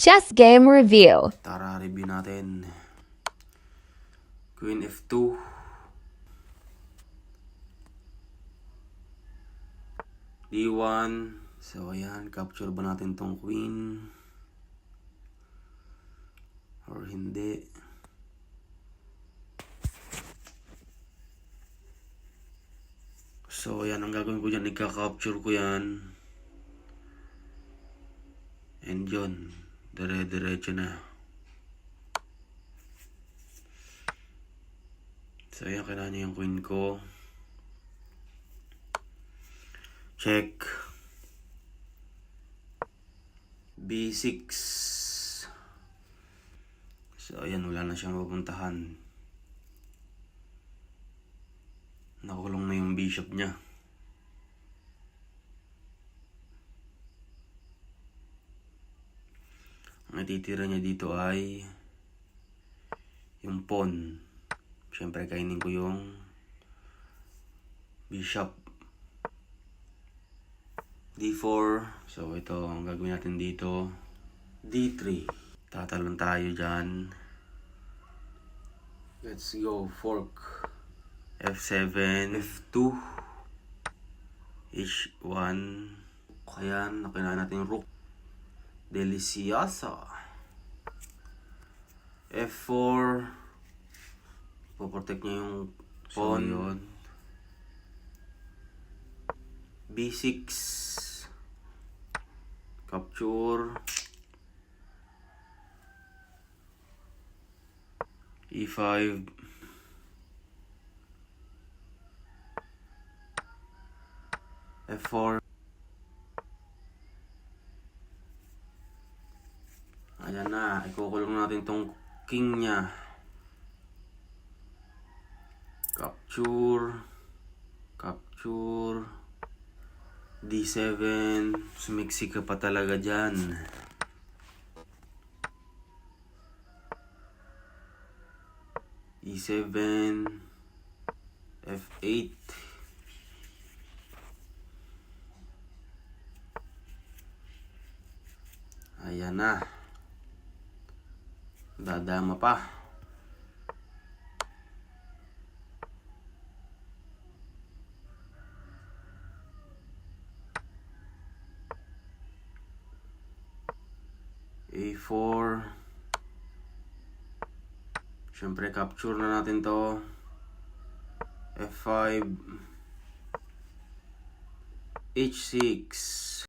Chess game review. Tara, review natin. Queen F2. D1. So, ayan. Capture ba natin tong queen? Or hindi? So, ayan. Ang gagawin ko dyan, nagka-capture ko yan. And yun. Dire-diretso na. So, ayan. Kailangan niya yung queen ko. Check. B6. So, ayan. Wala na siyang mapuntahan. Nakulong na yung bishop niya. Ang natitira niya dito ay yung pawn. Siyempre, kainin ko yung bishop. D4. So, ito ang gagawin natin dito. D3. Tatalon tayo dyan. Let's go. Fork. F7. F2. H1. Kaya, nakilaan natin yung rook. Deliciosa. F4. Poprotect niya yung pawn. So, yun. B6. Capture. E5. F4. Ayan na. Ikukulong natin tong king niya. Capture. Capture. D7. Sumiksi ka pa talaga dyan. E7. F8. Ayan na. Dadama pa. A4. Siyempre, capture na natin to. F5. H6.